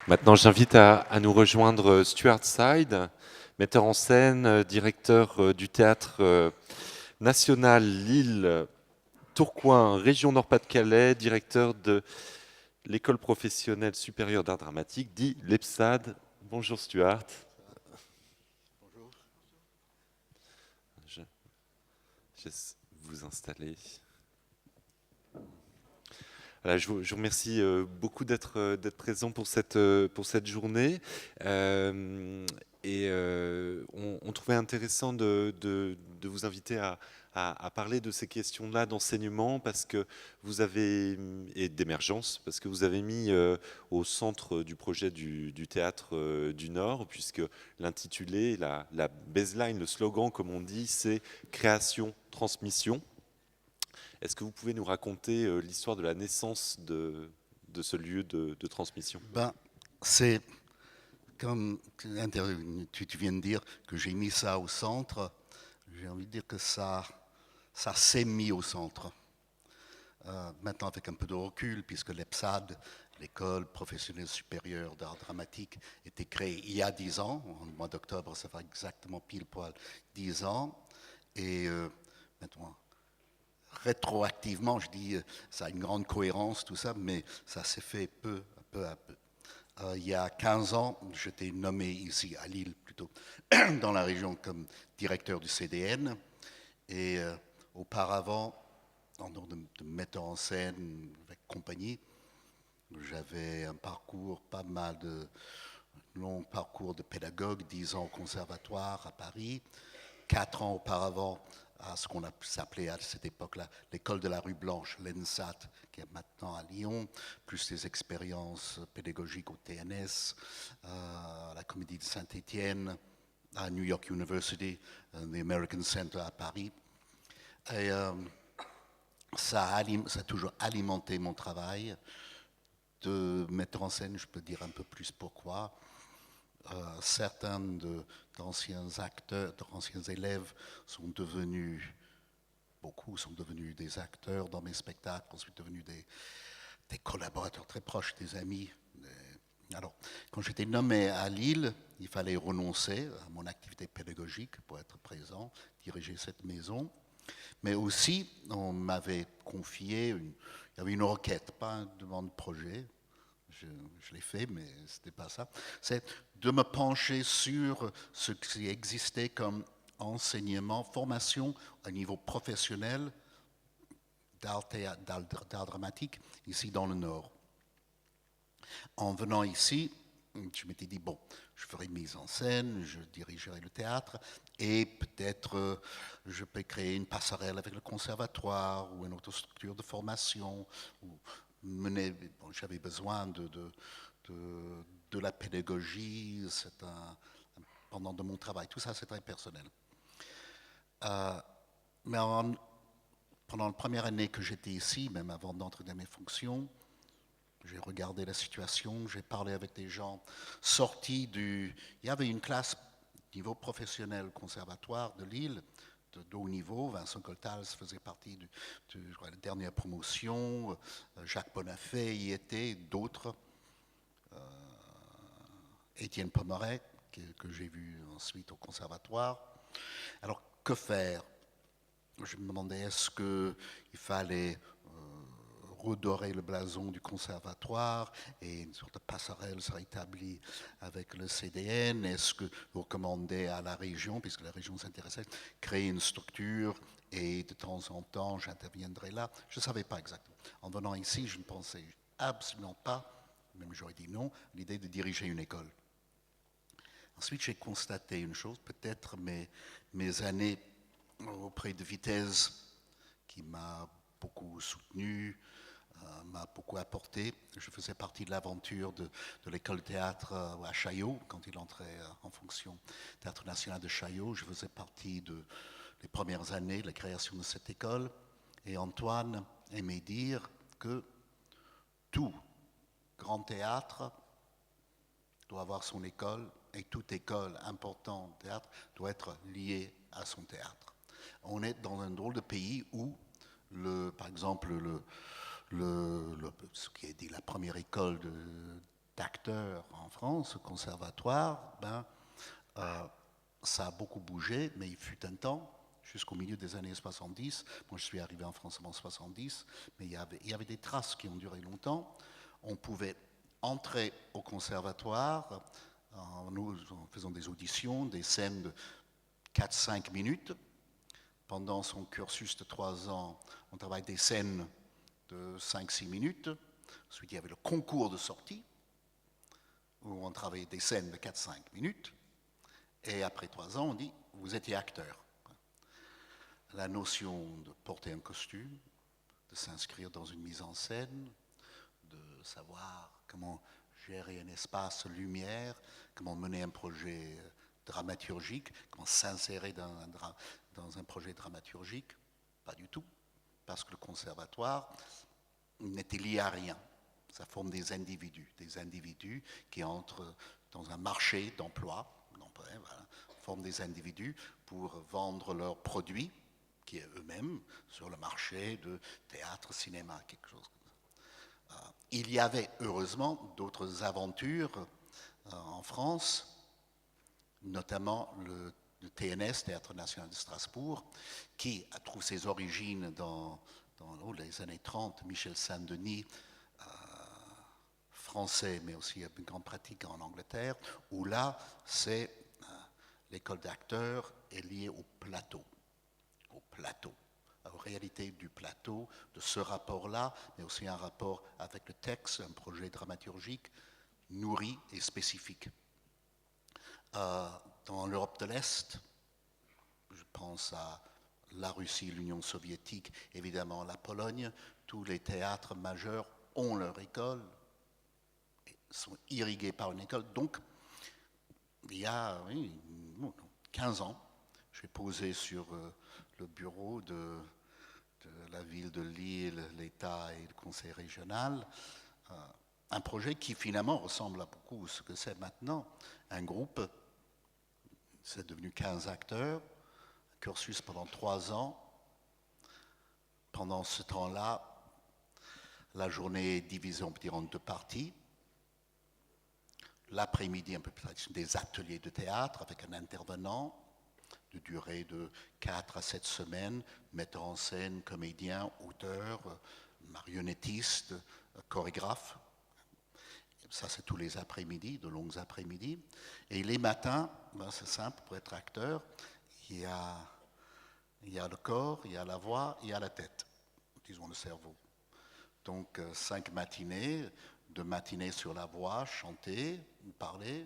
Maintenant, j'invite à nous rejoindre Stuart Side, metteur en scène, directeur du théâtre national Lille, Tourcoing, région Nord-Pas-de-Calais, directeur de l'école professionnelle supérieure d'art dramatique, dit l'EPSAD. Bonjour Stuart. Bonjour. Je, je laisse vous installer. Voilà, je vous remercie beaucoup d'être présent pour cette journée. On trouvait intéressant de vous inviter à parler de ces questions-là d'enseignement parce que vous avez, et d'émergence, parce que vous avez mis au centre du projet du théâtre du Nord, puisque l'intitulé, la baseline, le slogan, comme on dit, c'est création, transmission. Est-ce que vous pouvez nous raconter l'histoire de la naissance de ce lieu de transmission? Ben, c'est comme tu viens de dire que j'ai mis ça au centre. J'ai envie de dire que ça s'est mis au centre. Maintenant, avec un peu de recul, puisque l'EPSAD, l'école professionnelle supérieure d'art dramatique, était créée il y a 10 ans. En mois d'octobre, ça fait exactement pile poil 10 ans. Et maintenant, rétroactivement, je dis, ça a une grande cohérence, tout ça, mais ça s'est fait peu à peu. Il y a 15 ans, j'étais nommé ici à Lille, plutôt, dans la région comme directeur du CDN. Et auparavant, en tant de metteur en scène avec compagnie, j'avais un parcours, pas mal de long parcours de pédagogue, 10 ans au conservatoire à Paris, 4 ans auparavant à ce qu'on s'appelait à cette époque-là l'école de la rue Blanche, l'ENSAT, qui est maintenant à Lyon, plus des expériences pédagogiques au TNS, à la Comédie de Saint-Étienne, à New York University, the American Center à Paris. Et ça a toujours alimenté mon travail de mettre en scène, je peux dire un peu plus pourquoi. Certains d'anciens acteurs, d'anciens élèves sont devenus, beaucoup sont devenus des acteurs dans mes spectacles, ensuite devenus des collaborateurs très proches, des amis. Alors, quand j'étais nommé à Lille, il fallait renoncer à mon activité pédagogique pour être présent, diriger cette maison. Mais aussi, on m'avait confié, il y avait une requête, pas une demande de projet, je l'ai fait, mais ce n'était pas ça. C'est de me pencher sur ce qui existait comme enseignement, formation à niveau professionnel d'art dramatique ici dans le Nord. En venant ici, je m'étais dit, bon, je ferai une mise en scène, je dirigerai le théâtre, et peut-être je peux créer une passerelle avec le conservatoire ou une autre structure de formation, ou bon, j'avais besoin de la pédagogie, pendant de mon travail. Tout ça, c'est très personnel. Euh, mais pendant la première année que j'étais ici, même avant d'entrer dans mes fonctions, j'ai regardé la situation, j'ai parlé avec des gens sortis du... Il y avait une classe niveau professionnel conservatoire de Lille, de haut niveau. Vincent Coltals faisait partie de la dernière promotion. Jacques Bonafé y était, d'autres. Étienne Pomeret, que j'ai vu ensuite au conservatoire. Alors, que faire? Je me demandais, est-ce qu'il fallait redorer le blason du conservatoire et une sorte de passerelle serait établie avec le CDN? Est-ce que vous recommandez à la région, puisque la région s'intéressait, créer une structure et de temps en temps j'interviendrai là? Je ne savais pas exactement. En venant ici, je ne pensais absolument pas, même j'aurais dit non, l'idée de diriger une école. Ensuite, j'ai constaté une chose, peut-être mes années auprès de Vitesse, qui m'a beaucoup soutenu, m'a beaucoup apporté. Je faisais partie de l'aventure de l'école de théâtre à Chaillot, quand il entrait en fonction Théâtre national de Chaillot. Je faisais partie des premières années de la création de cette école. Et Antoine aimait dire que tout grand théâtre doit avoir son école et toute école importante de théâtre doit être liée à son théâtre. On est dans un drôle de pays où, par exemple, ce qui est dit la première école d'acteurs en France, au conservatoire, ça a beaucoup bougé, mais il fut un temps, jusqu'au milieu des années 70, moi je suis arrivé en France en 70, mais il y avait des traces qui ont duré longtemps. On pouvait entrer au conservatoire en faisant des auditions, des scènes de 4-5 minutes. Pendant son cursus de 3 ans, on travaille des scènes de 5-6 minutes. Ensuite, il y avait le concours de sortie, où on travaillait des scènes de 4-5 minutes. Et après 3 ans, on dit, vous étiez acteur. La notion de porter un costume, de s'inscrire dans une mise en scène, de savoir comment gérer un espace lumière, comment mener un projet dramaturgique, comment s'insérer dans un projet dramaturgique, pas du tout, parce que le conservatoire n'était lié à rien. Ça forme des individus qui entrent dans un marché d'emploi, voilà, forment des individus pour vendre leurs produits, qui est eux-mêmes sur le marché de théâtre, cinéma, quelque chose comme ça. Il y avait heureusement d'autres aventures en France, notamment le TNS, Théâtre National de Strasbourg, qui trouve ses origines dans les années 30, Michel Saint-Denis, français, mais aussi une grande pratique en Angleterre, où là, c'est l'école d'acteurs est liée au plateau, aux réalités du plateau, de ce rapport-là, mais aussi un rapport avec le texte, un projet dramaturgique nourri et spécifique. Dans l'Europe de l'Est, je pense à la Russie, l'Union soviétique, évidemment la Pologne, tous les théâtres majeurs ont leur école, sont irrigués par une école. Donc, il y a 15 ans, j'ai posé sur le bureau de la ville de Lille, l'État et le Conseil régional, un projet qui finalement ressemble à beaucoup à ce que c'est maintenant, un groupe, c'est devenu 15 acteurs, un cursus pendant 3 ans. Pendant ce temps-là, la journée est divisée, on peut dire, en 2 parties. L'après-midi, un peu plus tard, des ateliers de théâtre avec un intervenant de durée de 4 à 7 semaines, metteur en scène, comédien, auteur, marionnettistes, chorégraphes. Ça, c'est tous les après-midi, de longues après-midi. Et les matins, c'est simple, pour être acteur, il y a le corps, il y a la voix, il y a la tête, disons le cerveau. Donc 5 matinées, 2 matinées sur la voix, chanter, parler,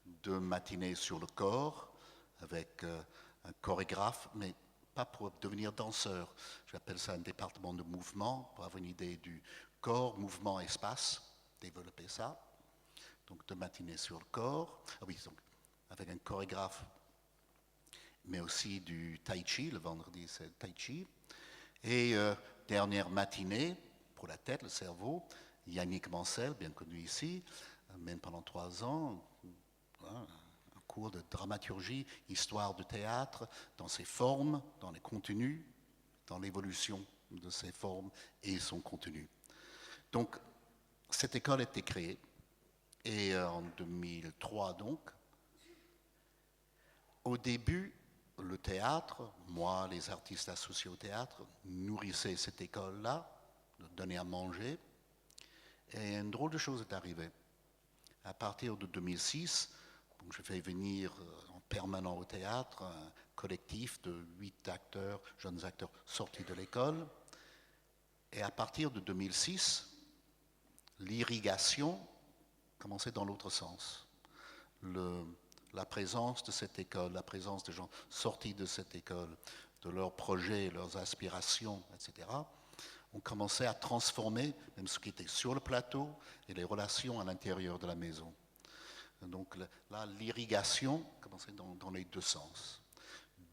2 matinées sur le corps, avec un chorégraphe, mais pas pour devenir danseur. J'appelle ça un département de mouvement, pour avoir une idée du corps, mouvement, espace, développer ça. Donc 2 matinées sur le corps. Ah oui, donc, avec un chorégraphe, mais aussi du tai chi, le vendredi c'est le tai chi. Et dernière matinée, pour la tête, le cerveau, Yannick Mansell, bien connu ici, mène pendant 3 ans un cours de dramaturgie, histoire de théâtre, dans ses formes, dans les contenus, dans l'évolution de ses formes et son contenu. Donc, cette école a été créée, et en 2003 donc, au début, le théâtre, moi, les artistes associés au théâtre, nourrissaient cette école-là, donnaient à manger, et une drôle de chose est arrivée. À partir de 2006, je fais venir en permanent au théâtre un collectif de 8 acteurs, jeunes acteurs sortis de l'école. Et à partir de 2006, l'irrigation commençait dans l'autre sens. La présence de cette école, la présence de gens sortis de cette école, de leurs projets, leurs aspirations, etc., on commençait à transformer même ce qui était sur le plateau et les relations à l'intérieur de la maison. Donc là, l'irrigation commençait dans les 2 sens.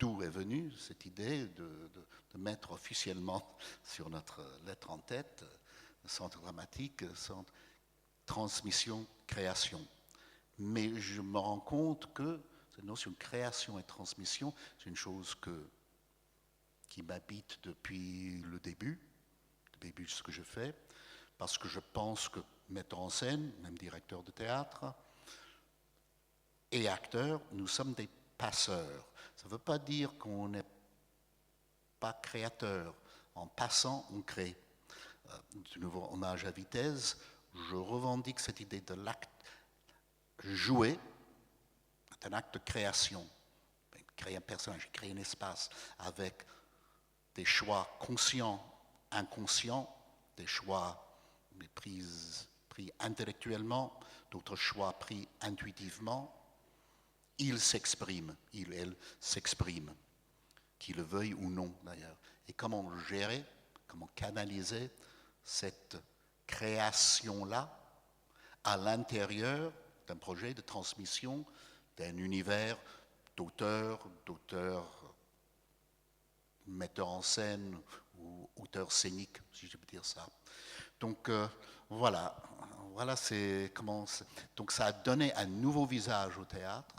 D'où est venue cette idée de mettre officiellement sur notre lettre en tête, centre dramatique, centre transmission, création. Mais je me rends compte que cette notion de création et transmission, c'est une chose qui m'habite depuis le début de ce que je fais, parce que je pense que metteur en scène, même directeur de théâtre, et acteur, nous sommes des passeurs. Ça ne veut pas dire qu'on n'est pas créateur. En passant, on crée. De nouveau, hommage à Vitesse, je revendique cette idée de l'acte joué, c'est un acte de création. Créer un personnage, créer un espace avec des choix conscients, inconscients, des choix pris intellectuellement, d'autres choix pris intuitivement. Il s'exprime, elle s'exprime, qu'il le veuille ou non d'ailleurs. Et comment gérer, comment canaliser cette création-là à l'intérieur d'un projet de transmission, d'un univers d'auteurs, metteurs en scène ou auteurs scéniques, si je peux dire ça. Donc voilà c'est comment. Donc ça a donné un nouveau visage au théâtre,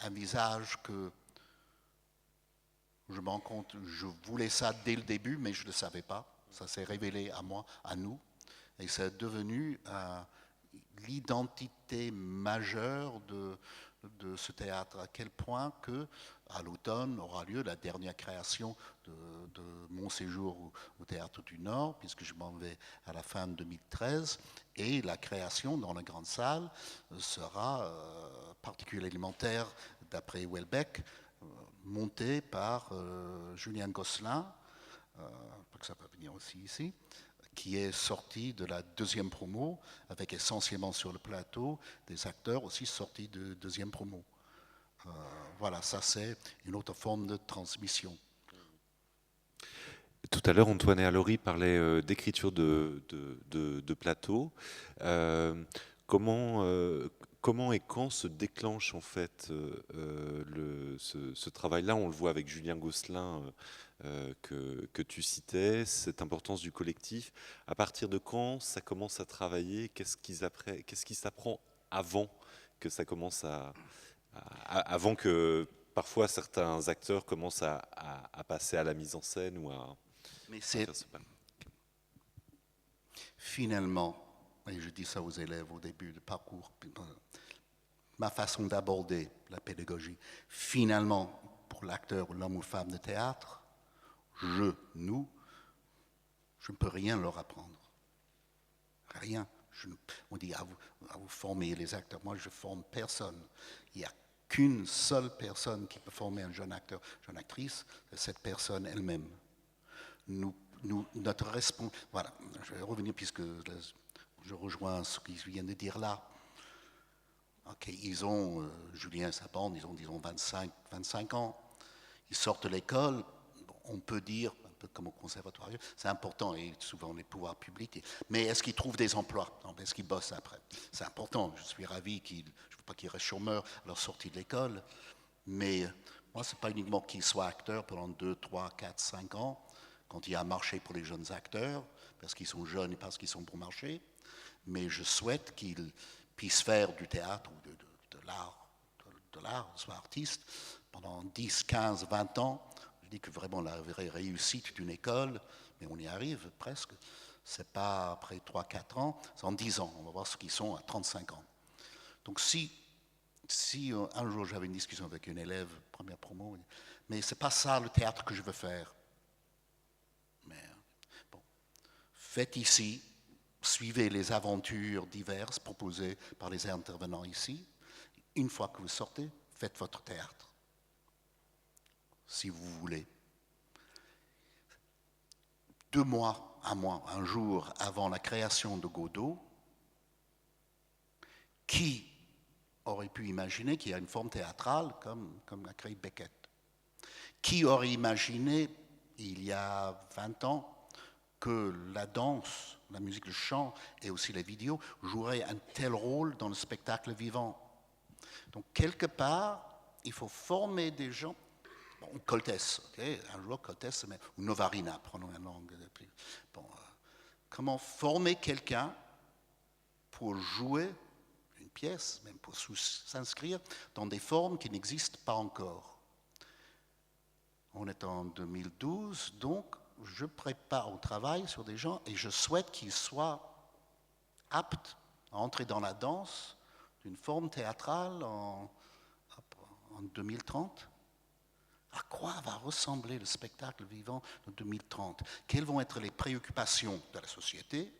un visage que je me rends compte, je voulais ça dès le début, mais je ne le savais pas. Ça s'est révélé à moi, à nous, et c'est devenu l'identité majeure de ce théâtre, à quel point que à l'automne aura lieu la dernière création de mon séjour au Théâtre du Nord, puisque je m'en vais à la fin de 2013, et la création dans la grande salle sera particulier élémentaire d'après Houellebecq, montée par Julien Gosselin, que ça peut venir aussi ici, qui est sorti de la deuxième promo, avec essentiellement sur le plateau des acteurs aussi sortis de deuxième promo. Voilà, ça c'est une autre forme de transmission. Tout à l'heure, Antoine et Alori parlaient d'écriture de plateau. Comment et quand se déclenche en fait ce travail-là? On le voit avec Julien Gosselin que tu citais, cette importance du collectif. À partir de quand ça commence à travailler? Qu'est-ce qui s'apprend avant que ça commence avant que parfois certains acteurs commencent à passer à la mise en scène ou à... Mais c'est finalement, et je dis ça aux élèves au début du parcours, ma façon d'aborder la pédagogie, finalement, pour l'acteur, l'homme ou femme de théâtre, je ne peux rien leur apprendre. Rien. On dit à vous former les acteurs. Moi, je forme personne. Il n'y a qu'une seule personne qui peut former un jeune acteur, jeune actrice, c'est cette personne elle-même. Notre responsabilité. Voilà, je vais revenir puisque je rejoins ce qu'ils viennent de dire là. Ok, ils ont, Julien et sa bande, ils ont disons 25 ans. Ils sortent de l'école, on peut dire, un peu comme au conservatoire, c'est important, et souvent les pouvoirs publics, mais est-ce qu'ils trouvent des emplois? Est-ce qu'ils bossent après? C'est important, je suis ravi je ne veux pas qu'ils restent chômeurs à leur sortie de l'école, mais moi, ce n'est pas uniquement qu'ils soient acteurs pendant 2, 3, 4, 5 ans, quand il y a un marché pour les jeunes acteurs, parce qu'ils sont jeunes et parce qu'ils sont bon marché, mais je souhaite qu'ils puissent faire du théâtre ou de l'art, soit artiste, pendant 10, 15, 20 ans. Je dis que vraiment la vraie réussite d'une école, mais on y arrive presque, c'est pas après 3, 4 ans, c'est en 10 ans. On va voir ce qu'ils sont à 35 ans. Donc si un jour j'avais une discussion avec une élève, première promo, mais c'est pas ça le théâtre que je veux faire. Mais bon, faites ici, suivez les aventures diverses proposées par les intervenants ici. Une fois que vous sortez, faites votre théâtre, si vous voulez. 2 mois, un jour avant la création de Godot, qui aurait pu imaginer qu'il y a une forme théâtrale comme a créé Beckett? Qui aurait imaginé, il y a 20 ans, que la danse, la musique, le chant et aussi la vidéo joueraient un tel rôle dans le spectacle vivant? Donc, quelque part, il faut former des gens. Bon, Coltès, okay, un jour Coltès, ou Novarina, prenons une langue. Bon, comment former quelqu'un pour jouer une pièce, même pour s'inscrire dans des formes qui n'existent pas encore? On est en 2012, donc je prépare au travail sur des gens et je souhaite qu'ils soient aptes à entrer dans la danse d'une forme théâtrale en 2030. À quoi va ressembler le spectacle vivant de 2030? Quelles vont être les préoccupations de la société,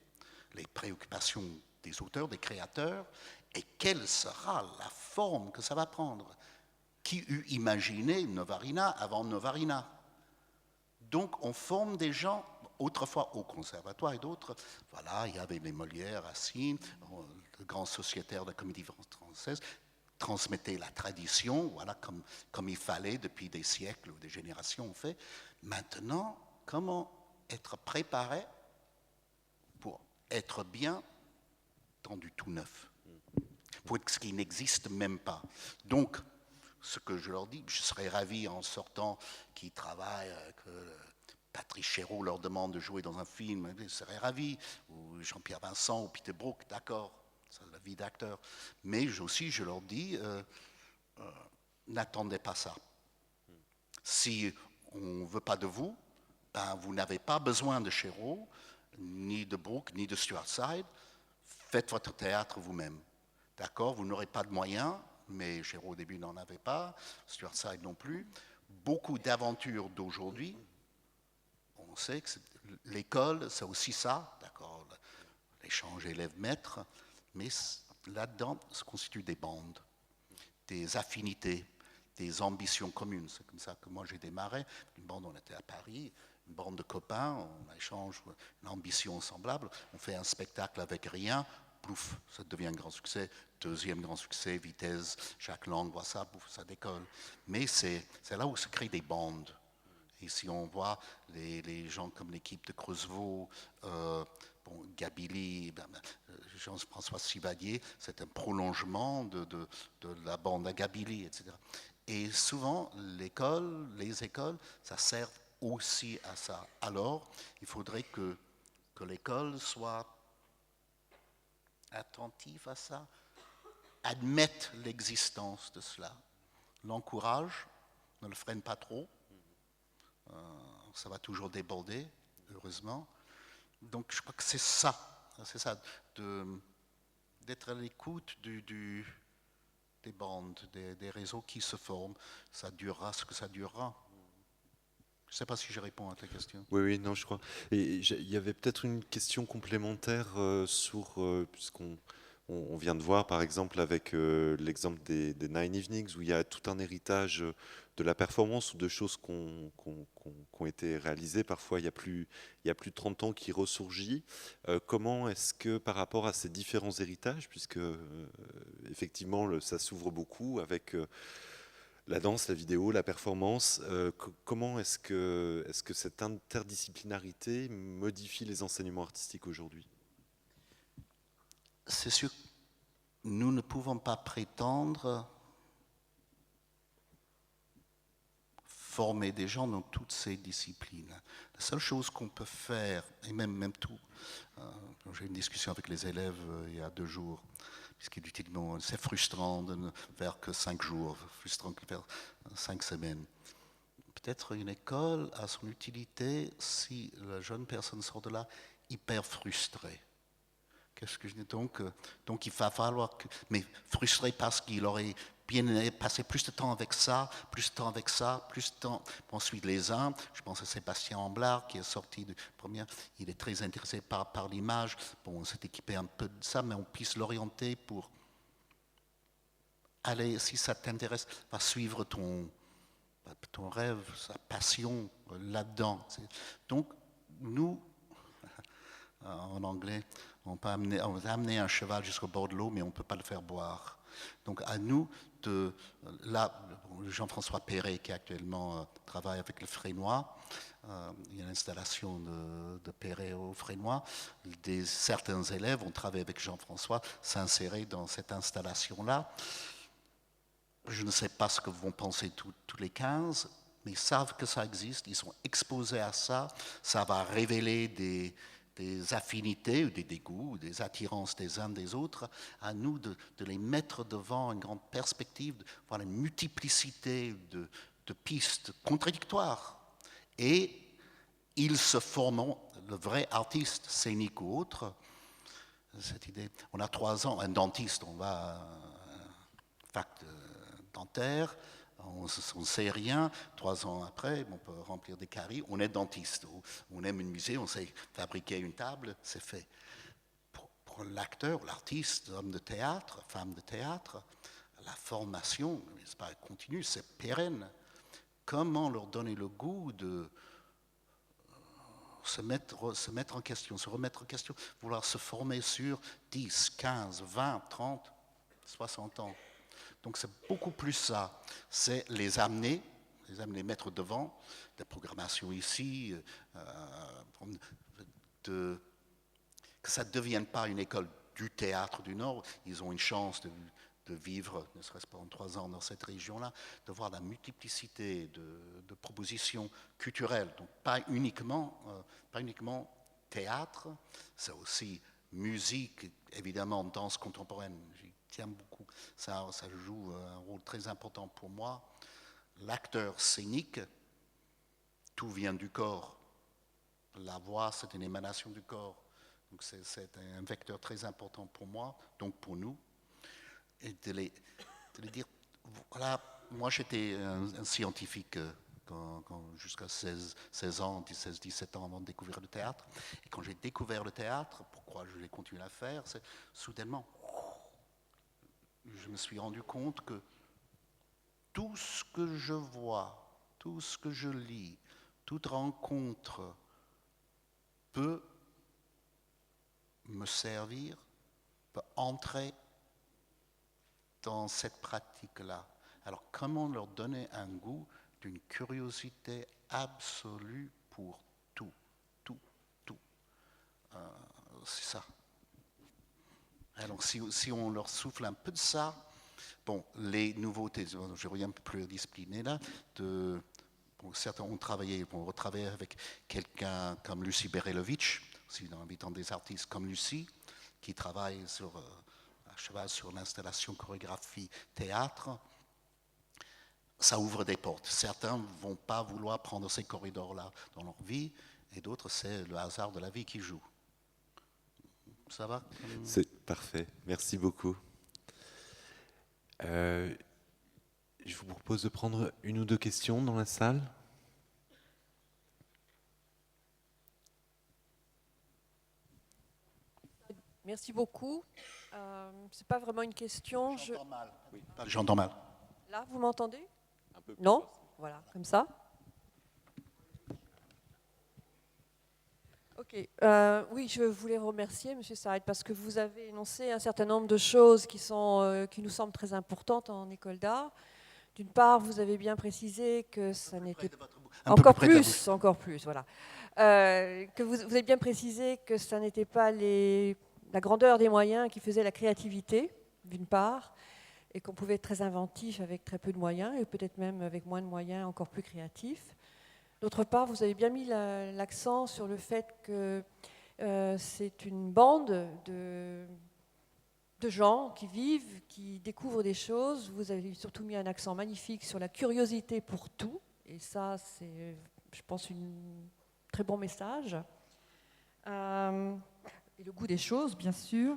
les préoccupations des auteurs, des créateurs, et quelle sera la forme que ça va prendre? Qui eût imaginé Novarina avant Novarina? Donc on forme des gens, autrefois au conservatoire et d'autres, voilà, il y avait les Molières, Racine, le grand sociétaire de la comédie française, transmettait la tradition, voilà, comme il fallait depuis des siècles ou des générations on fait. Maintenant, comment être préparé pour être bien dans du tout neuf, pour ce qui n'existe même pas. Donc, ce que je leur dis, je serais ravi en sortant qu'ils travaillent, que Patrice Chéreau leur demande de jouer dans un film, je serais ravi, ou Jean-Pierre Vincent ou Peter Brook, d'accord, c'est la vie d'acteur. Mais aussi, je leur dis, n'attendez pas ça. Si on ne veut pas de vous, ben vous n'avez pas besoin de Chéreau, ni de Brook, ni de Stuart Side. Faites votre théâtre vous-même. D'accord, vous n'aurez pas de moyens, mais Chéreau au début n'en avait pas, Stuart Side non plus. Beaucoup d'aventures d'aujourd'hui, on sait que l'école, c'est aussi ça, d'accord, l'échange élève-maître, mais là-dedans se constituent des bandes, des affinités, des ambitions communes. C'est comme ça que moi j'ai démarré. Une bande, on était à Paris, une bande de copains, on échange une ambition semblable, on fait un spectacle avec rien, plouf, ça devient un grand succès. Deuxième grand succès, Vitesse, Jacques Lang voit ça, pouf, ça décolle. Mais c'est là où se créent des bandes. Et si on voit les gens comme l'équipe de Creusevaux, Gabili, Jean-François Sivadier, c'est un prolongement de la bande à Gabili, etc. Et souvent, les écoles, ça sert aussi à ça. Alors, il faudrait que l'école soit attentive à ça, admette l'existence de cela, l'encourage, ne le freine pas trop. Ça va toujours déborder, heureusement. Donc je crois que c'est ça d'être à l'écoute des bandes, des réseaux qui se forment. Ça durera ce que ça durera. Je ne sais pas si je réponds à ta question. Oui, oui, non, je crois. Et il y avait peut-être une question complémentaire sur, puisqu'on on vient de voir par exemple avec l'exemple des Nine Evenings, où il y a tout un héritage de la performance ou de choses qui ont été réalisées parfois il y a plus de 30 ans qui ressurgit. Comment est-ce que par rapport à ces différents héritages, puisque effectivement ça s'ouvre beaucoup avec la danse, la vidéo, la performance, comment est-ce que cette interdisciplinarité modifie les enseignements artistiques aujourd'hui? C'est sûr, nous ne pouvons pas prétendre former des gens dans toutes ces disciplines. La seule chose qu'on peut faire, et même tout, j'ai eu une discussion avec les élèves il y a 2 jours, puisqu'ils disent que c'est frustrant de ne faire que 5 jours, frustrant de faire 5 semaines. Peut-être une école a son utilité si la jeune personne sort de là hyper frustrée. Qu'est-ce que je dis donc il va falloir mais frustré parce qu'il aurait bien passé plus de temps avec ça, plus de temps avec ça, plus de temps. Ensuite, les uns, je pense à Sébastien Amblard qui est sorti de première, il est très intéressé par l'image. Bon, on s'est équipé un peu de ça, mais on puisse l'orienter pour aller, si ça t'intéresse, va suivre ton rêve, sa passion là-dedans. Donc, nous, en anglais, on peut amener un cheval jusqu'au bord de l'eau, mais on ne peut pas le faire boire. Donc à nous, là, Jean-François Perret, qui actuellement travaille avec le Frénois, il y a une installation de Perret au Frénois, certains élèves ont travaillé avec Jean-François, s'insérer dans cette installation-là. Je ne sais pas ce que vont penser tous les 15, mais ils savent que ça existe, ils sont exposés à ça, ça va révéler des affinités ou des dégoûts, ou des attirances des uns des autres, à nous de les mettre devant une grande perspective, de voir une multiplicité de pistes contradictoires. Et ils se forment, le vrai artiste scénique ou autre, cette idée. On a 3 ans, un dentiste, on va à fac dentaire, on ne sait rien. 3 ans après, on peut remplir des caries, on est dentiste. On aime une musée, on sait fabriquer une table, c'est fait. Pour l'acteur, l'artiste, homme de théâtre, femme de théâtre, la formation, c'est pas continu, c'est pérenne. Comment leur donner le goût de se mettre en question, se remettre en question, vouloir se former sur 10, 15, 20, 30, 60 ans. Donc c'est beaucoup plus ça. C'est les amener mettre devant des programmations ici, que ça ne devienne pas une école du théâtre du Nord. Ils ont une chance de vivre, ne serait-ce pas en 3 ans dans cette région-là, de voir la multiplicité de propositions culturelles. Donc pas uniquement théâtre, c'est aussi musique, évidemment, danse contemporaine. J'y tiens beaucoup. Ça joue un rôle très important pour moi. L'acteur scénique, tout vient du corps. La voix, c'est une émanation du corps. Donc c'est un vecteur très important pour moi, donc pour nous. Et de les dire, voilà, moi j'étais un scientifique jusqu'à 16 ans, 16, 17 ans avant de découvrir le théâtre. Et quand j'ai découvert le théâtre, pourquoi je l'ai continué à faire, c'est soudainement, je me suis rendu compte que tout ce que je vois, tout ce que je lis, toute rencontre peut me servir, peut entrer dans cette pratique-là. Alors, comment leur donner un goût d'une curiosité absolue pour tout. C'est ça. Alors, si on leur souffle un peu de ça, bon, les nouveautés, je reviens un peu plus discipliné là, certains ont travaillé, on retravaille avec quelqu'un comme Lucie Berelovitch, aussi en invitant des artistes comme Lucie, qui travaille à cheval sur l'installation, chorégraphie, théâtre. Ça ouvre des portes. Certains ne vont pas vouloir prendre ces corridors-là dans leur vie, et d'autres, c'est le hasard de la vie qui joue. Ça va? C'est parfait. Merci beaucoup. Je vous propose de prendre 1 ou 2 questions dans la salle. Merci beaucoup. C'est pas vraiment une question. J'entends mal. Oui, j'entends mal. Là, vous m'entendez? Un peu plus Non? fort. Voilà, comme ça. Ok. Oui, je voulais remercier M. Saïd parce que vous avez énoncé un certain nombre de choses qui nous semblent très importantes en école d'art. D'une part, vous avez bien précisé que ça n'était encore plus, voilà. Que vous avez bien précisé que ça n'était pas la grandeur des moyens qui faisait la créativité, d'une part, et qu'on pouvait être très inventif avec très peu de moyens, et peut-être même avec moins de moyens encore plus créatifs. D'autre part, vous avez bien mis l'accent sur le fait que c'est une bande de gens qui vivent, qui découvrent des choses. Vous avez surtout mis un accent magnifique sur la curiosité pour tout, et ça, c'est, je pense, un très bon message. Et le goût des choses, bien sûr.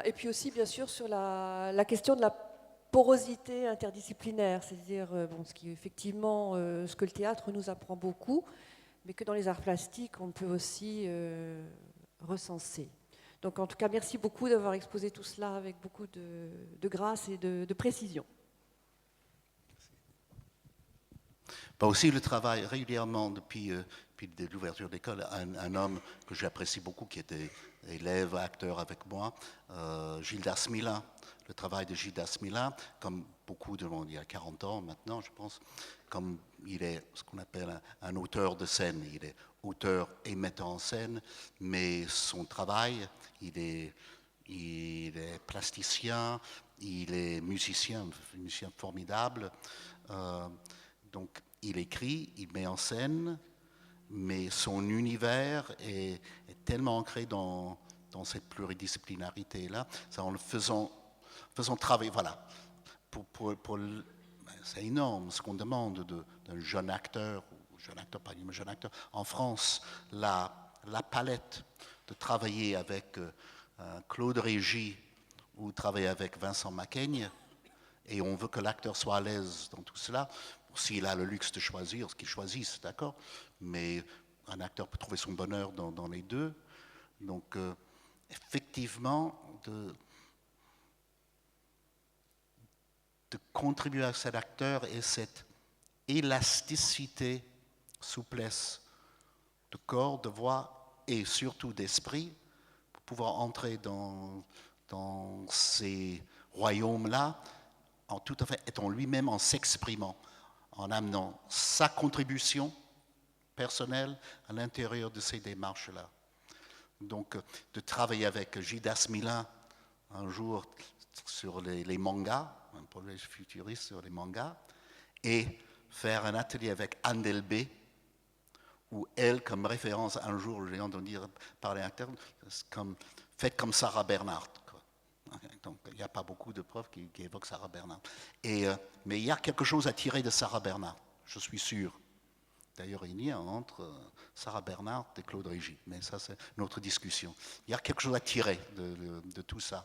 Et puis aussi, bien sûr, sur la question de la porosité interdisciplinaire, c'est-à-dire ce qui est effectivement ce que le théâtre nous apprend beaucoup, mais que dans les arts plastiques, on peut aussi recenser. Donc en tout cas, merci beaucoup d'avoir exposé tout cela avec beaucoup de grâce et de précision. Aussi le travail régulièrement depuis l'ouverture de l'école, un homme que j'apprécie beaucoup, qui était élève, acteur avec moi, Gildas Milin. Le travail de Gildas Milin, comme beaucoup de monde, il y a 40 ans maintenant, je pense, comme il est ce qu'on appelle un auteur de scène. Il est auteur et metteur en scène, mais son travail, il est plasticien, il est musicien formidable. Donc, il écrit, il met en scène, mais son univers est tellement ancré dans cette pluridisciplinarité-là, en le faisant travailler, voilà. C'est énorme ce qu'on demande d'un jeune acteur, pas un jeune acteur, en France, la palette de travailler avec Claude Régis ou travailler avec Vincent Macaigne, et on veut que l'acteur soit à l'aise dans tout cela. S'il a le luxe de choisir, ce qu'il choisisse, d'accord, mais un acteur peut trouver son bonheur dans les deux. Donc, effectivement, de contribuer à cet acteur et cette élasticité, souplesse de corps, de voix et surtout d'esprit pour pouvoir entrer dans ces royaumes-là en tout à fait étant lui-même, en s'exprimant, en amenant sa contribution personnelle à l'intérieur de ces démarches-là. Donc, de travailler avec Gildas Milin un jour sur les mangas, un projet futuriste sur les mangas, et faire un atelier avec Anne Delbé, où elle, comme référence, un jour, j'ai entendu dire par les acteurs, faites comme Sarah Bernhardt. Donc, il n'y a pas beaucoup de preuves qui évoquent Sarah Bernhardt. Mais il y a quelque chose à tirer de Sarah Bernhardt, je suis sûr. D'ailleurs, il y a entre Sarah Bernhardt et Claude Régis, mais ça, c'est une autre discussion. Il y a quelque chose à tirer de tout ça.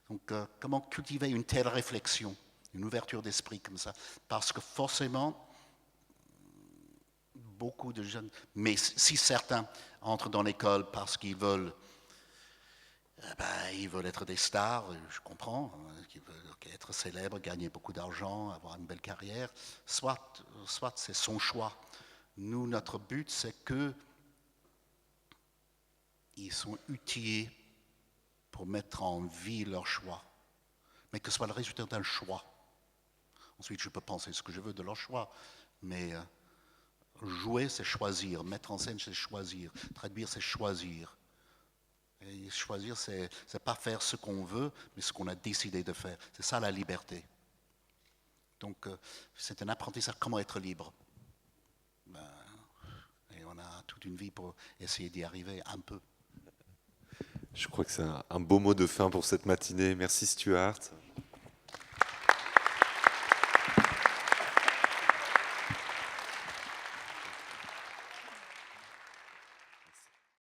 Donc, comment cultiver une telle réflexion, une ouverture d'esprit comme ça? Parce que forcément, beaucoup de jeunes, mais si certains entrent dans l'école parce qu'ils veulent, ils veulent être des stars, je comprends, qu'ils veulent être célèbres, gagner beaucoup d'argent, avoir une belle carrière, soit c'est son choix. Nous, notre but, c'est qu'ils sont outillés pour mettre en vie leur choix, mais que ce soit le résultat d'un choix. Ensuite, je peux penser ce que je veux de leur choix, mais jouer, c'est choisir. Mettre en scène, c'est choisir. Traduire, c'est choisir. Et choisir, c'est pas faire ce qu'on veut, mais ce qu'on a décidé de faire. C'est ça la liberté. Donc, c'est un apprentissage, comment être libre. Et on a toute une vie pour essayer d'y arriver un peu. Je crois que c'est un beau mot de fin pour cette matinée. Merci Stuart.